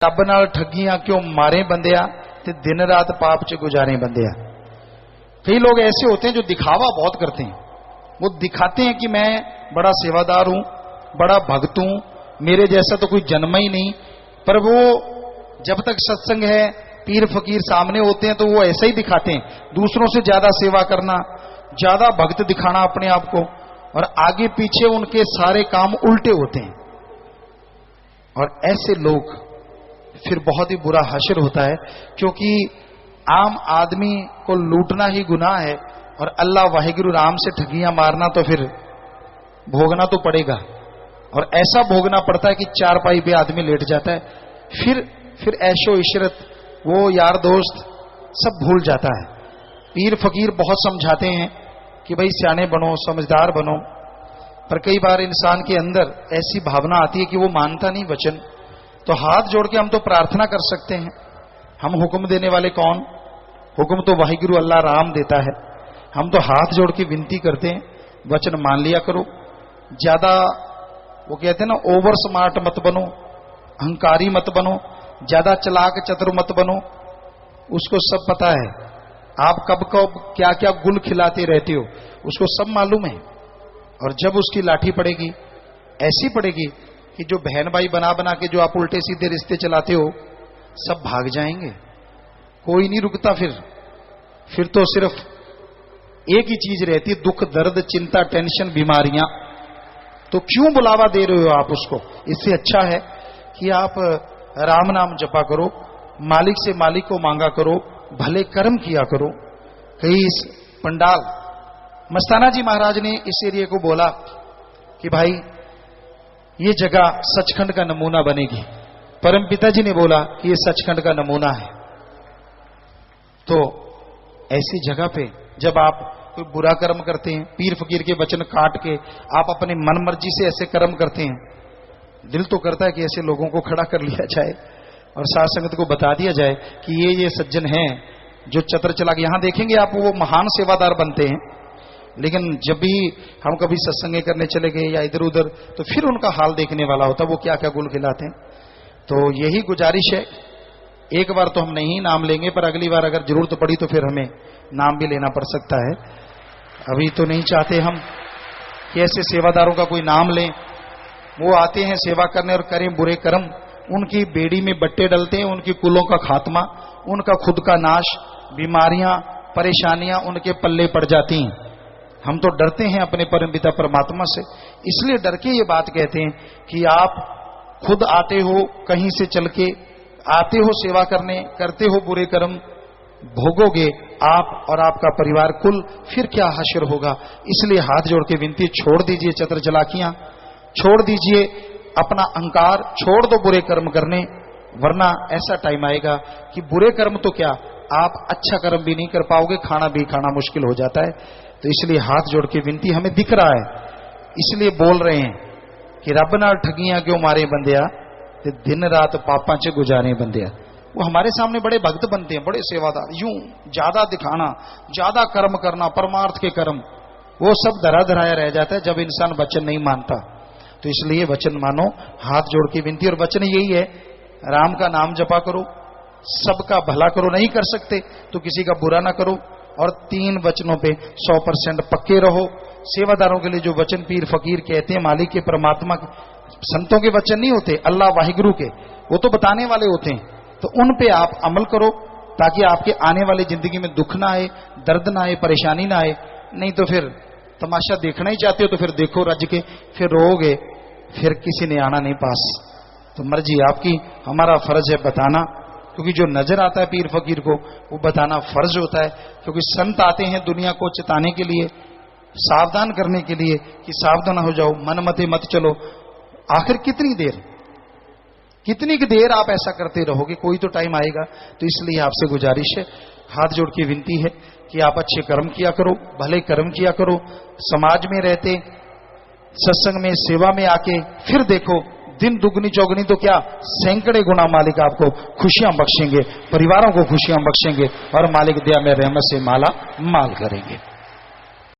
रब नाल ठगियां क्यों मारे बंदिया ते दिन रात पाप च गुजारे बंदिया। कई लोग ऐसे होते हैं जो दिखावा बहुत करते हैं। वो दिखाते हैं कि मैं बड़ा सेवादार हूं, बड़ा भक्त हूं, मेरे जैसा तो कोई जन्मा ही नहीं। पर वो जब तक सत्संग है, पीर फकीर सामने होते हैं तो वो ऐसा ही दिखाते हैं, दूसरों से ज्यादा सेवा करना, ज्यादा भक्त दिखाना अपने आप को, और आगे पीछे उनके सारे काम उल्टे होते हैं। और ऐसे लोग फिर बहुत ही बुरा हश्र होता है, क्योंकि आम आदमी को लूटना ही गुनाह है और अल्लाह वाहिगुरु राम से ठगियां मारना तो फिर भोगना तो पड़ेगा। और ऐसा भोगना पड़ता है कि चारपाई पे आदमी लेट जाता है। फिर ऐशो इशरत, वो यार दोस्त सब भूल जाता है। पीर फकीर बहुत समझाते हैं कि भाई सियाने बनो, समझदार बनो, पर कई बार इंसान के अंदर ऐसी भावना आती है कि वो मानता नहीं वचन। तो हाथ जोड़ के हम तो प्रार्थना कर सकते हैं। हम हुक्म देने वाले कौन? हुक्म तो वाहिगुरु अल्लाह राम देता है। हम तो हाथ जोड़ के विनती करते हैं, वचन मान लिया करो। ज्यादा वो कहते हैं ना, ओवर स्मार्ट मत बनो, अहंकारी मत बनो, ज्यादा चलाक चतुर मत बनो। उसको सब पता है आप कब कब क्या क्या गुल खिलाते रहते हो, उसको सब मालूम है। और जब उसकी लाठी पड़ेगी, ऐसी पड़ेगी कि जो बहन भाई बना बना के जो आप उल्टे सीधे रिश्ते चलाते हो, सब भाग जाएंगे। कोई नहीं रुकता। फिर तो सिर्फ एक ही चीज रहती है, दुख दर्द चिंता टेंशन बीमारियां। तो क्यों बुलावा दे रहे हो आप उसको? इससे अच्छा है कि आप राम नाम जपा करो, मालिक से मालिक को मांगा करो, भले कर्म किया करो। कई इस पंडाल मस्ताना जी महाराज ने इस एरिया को बोला कि भाई ये जगह सचखंड का नमूना बनेगी। परम पिताजी ने बोला कि ये सचखंड का नमूना है। तो ऐसी जगह पे जब आप कोई बुरा कर्म करते हैं, पीर फकीर के वचन काट के आप अपने मन मर्जी से ऐसे कर्म करते हैं, दिल तो करता है कि ऐसे लोगों को खड़ा कर लिया जाए और साध संगत को बता दिया जाए कि ये सज्जन हैं जो चतर चला के। यहां देखेंगे आप, वो महान सेवादार बनते हैं, लेकिन जब भी हम कभी सत्संग करने चले गए या इधर उधर, तो फिर उनका हाल देखने वाला होता, वो क्या क्या गुल खिलाते हैं। तो यही गुजारिश है, एक बार तो हम नहीं नाम लेंगे, पर अगली बार अगर जरूरत पड़ी तो फिर हमें नाम भी लेना पड़ सकता है। अभी तो नहीं चाहते हम कि ऐसे सेवादारों का कोई नाम लें। वो आते हैं सेवा करने और करें बुरे कर्म, उनकी बेड़ी में बट्टे डलते हैं, उनकी कुलों का खात्मा, उनका खुद का नाश, बीमारियां परेशानियां उनके पल्ले पड़ जाती हैं। हम तो डरते हैं अपने परमपिता परमात्मा से, इसलिए डर के ये बात कहते हैं कि आप खुद आते हो कहीं से चल के, आते हो सेवा करने, करते हो बुरे कर्म, भोगोगे आप और आपका परिवार कुल, फिर क्या हश्र होगा। इसलिए हाथ जोड़ के विनती, छोड़ दीजिए चतर चलाकियां, छोड़ दीजिए अपना अहंकार, छोड़ दो बुरे कर्म करने, वरना ऐसा टाइम आएगा कि बुरे कर्म तो क्या, आप अच्छा कर्म भी नहीं कर पाओगे, खाना भी खाना मुश्किल हो जाता है। तो इसलिए हाथ जोड़ के विनती, हमें दिख रहा है, इसलिए बोल रहे हैं कि रब नाल ठगियां क्यों मारे बंदिया ते दिन रात पापां च गुजारे बंदिया। वो हमारे सामने बड़े भक्त बनते हैं, बड़े सेवादार, यूं ज्यादा दिखाना, ज्यादा कर्म करना, परमार्थ के कर्म, वो सब धरा धराया रह जाता है जब इंसान वचन नहीं मानता। तो इसलिए वचन मानो, हाथ जोड़ के विनती। और वचन यही है, राम का नाम जपा करो, सबका भला करो, नहीं कर सकते तो किसी का बुरा ना करो, और 3 वचनों पे 100% पक्के रहो। सेवादारों के लिए जो वचन पीर फकीर कहते हैं, मालिक के परमात्मा के, संतों के वचन नहीं होते, अल्लाह वाहिगुरु के, वो तो बताने वाले होते हैं। तो उन पे आप अमल करो ताकि आपके आने वाली जिंदगी में दुख ना आए, दर्द ना आए, परेशानी ना आए। नहीं तो फिर तमाशा देखना ही चाहते हो तो फिर देखो रज के, फिर रोओगे, फिर किसी ने आना नहीं पास। तो मर्जी आपकी, हमारा फर्ज है बताना, क्योंकि जो नजर आता है पीर फकीर को वो बताना फर्ज होता है। क्योंकि संत आते हैं दुनिया को चिताने के लिए, सावधान करने के लिए कि सावधान हो जाओ, मन मते मत चलो। आखिर कितनी देर आप ऐसा करते रहोगे? कोई तो टाइम आएगा। तो इसलिए आपसे गुजारिश है, हाथ जोड़ के विनती है कि आप अच्छे कर्म किया करो, भले कर्म किया करो। समाज में रहते, सत्संग में, सेवा में आके फिर देखो, दिन दुगनी चौगनी तो क्या, सैकड़े गुना मालिक आपको खुशियां बख्शेंगे, परिवारों को खुशियां बख्शेंगे, और मालिक दया में रहमत से माला माल करेंगे।